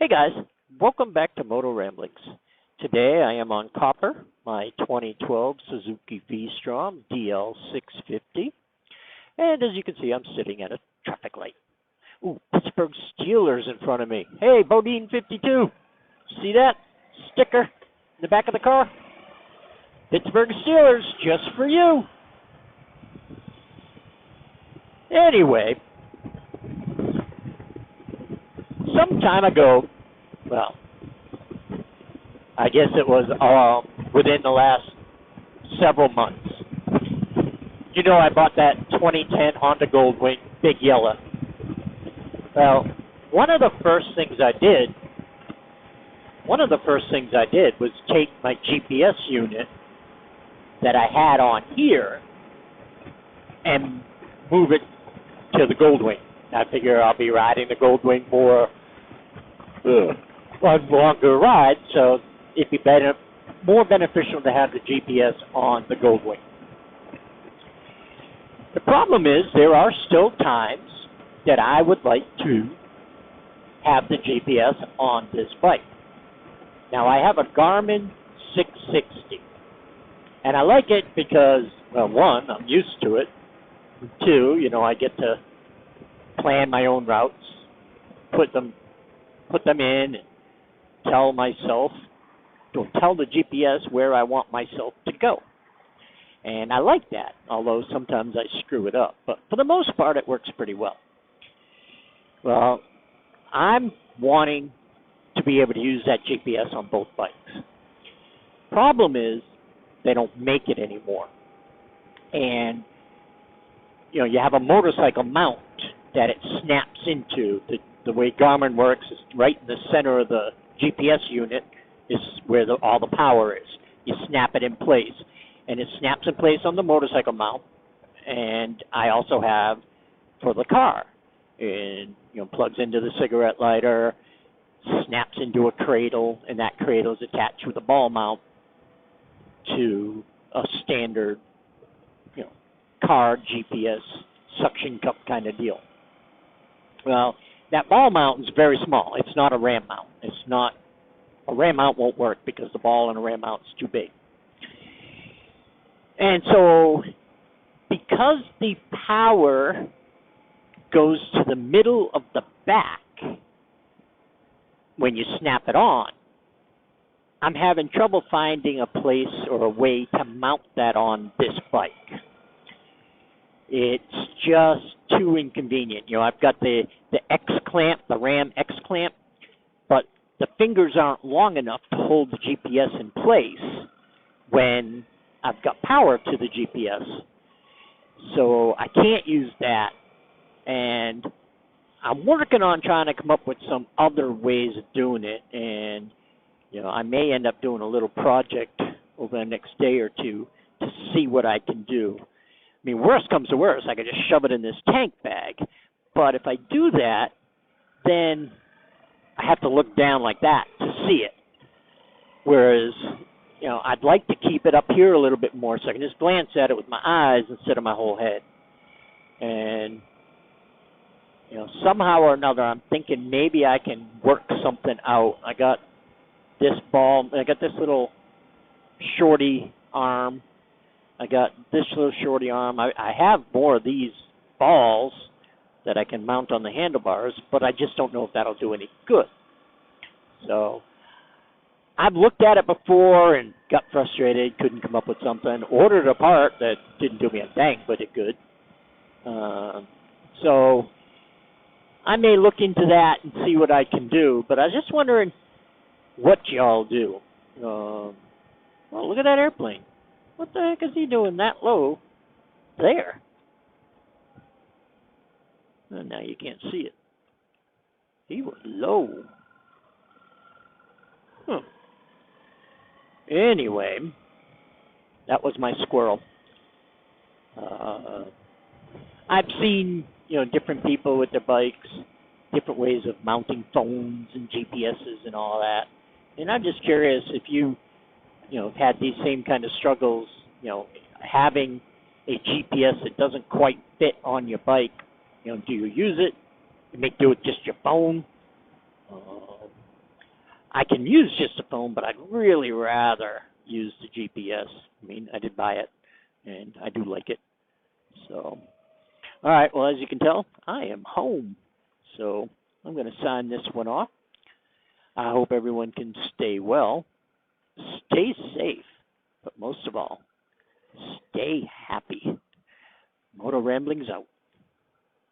Hey guys, welcome back to Moto Ramblings. Today I am on copper, my 2012 Suzuki VStrom DL650, and as you can see I'm sitting at a traffic light. Ooh, Pittsburgh Steelers in front of me. Hey, Bodine 52, see that sticker in the back of the car? Pittsburgh Steelers, just for you. Anyway, some time ago, well, I guess it was within the last several months. You know, I bought that 2010 Honda Goldwing, big yellow. Well, one of the first things I did was take my GPS unit that I had on here and move it to the Goldwing. I figure I'll be riding the Goldwing more on longer rides, so it'd be more beneficial to have the GPS on the Goldwing. The problem is there are still times that I would like to have the GPS on this bike. Now, I have a Garmin 660, and I like it because, well, one, I'm used to it. Two, you know, I get to plan my own routes, put them in, and tell the GPS where I want myself to go. And I like that, although sometimes I screw it up. But for the most part, it works pretty well. Well, I'm wanting to be able to use that GPS on both bikes. Problem is, they don't make it anymore. And, you know, you have a motorcycle mount that it snaps into. The way Garmin works is right in the center of the GPS unit is where all the power is. You snap it in place, and it snaps in place on the motorcycle mount. And I also have for the car, and plugs into the cigarette lighter, snaps into a cradle, and that cradle is attached with a ball mount to a standard, car GPS suction cup kind of deal. Well, that ball mount is very small. It's not a ram mount. A ram mount won't work because the ball in a ram mount is too big. And so, because the power goes to the middle of the back when you snap it on, I'm having trouble finding a place or a way to mount that on this bike. It's just too inconvenient. I've got the X-clamp, the Ram X-clamp, but the fingers aren't long enough to hold the GPS in place when I've got power to the GPS. So I can't use that. And I'm working on trying to come up with some other ways of doing it. And, I may end up doing a little project over the next day or two to see what I can do. I mean, worst comes to worst, I could just shove it in this tank bag. But if I do that, then I have to look down like that to see it. Whereas, I'd like to keep it up here a little bit more so I can just glance at it with my eyes instead of my whole head. And, somehow or another, I'm thinking maybe I can work something out. I got this little shorty arm. I got this little shorty arm. I have more of these balls that I can mount on the handlebars, but I just don't know if that'll do any good. So I've looked at it before and got frustrated, couldn't come up with something. Ordered a part that didn't do me a dang, but it good. So I may look into that and see what I can do, but I was just wondering what y'all do. Well, look at that airplane. What the heck is he doing that low there? Well, now you can't see it. He was low. Anyway, that was my squirrel. I've seen, different people with their bikes, different ways of mounting phones and GPSs and all that. And I'm just curious if you had these same kind of struggles, having a GPS that doesn't quite fit on your bike. Do you use it? You may do it just your phone. I can use just the phone, but I'd really rather use the GPS. I mean, I did buy it, and I do like it. So, all right, well, as you can tell, I am home. So I'm going to sign this one off. I hope everyone can stay well, stay safe, but most of all, stay happy. Moto Ramblings out.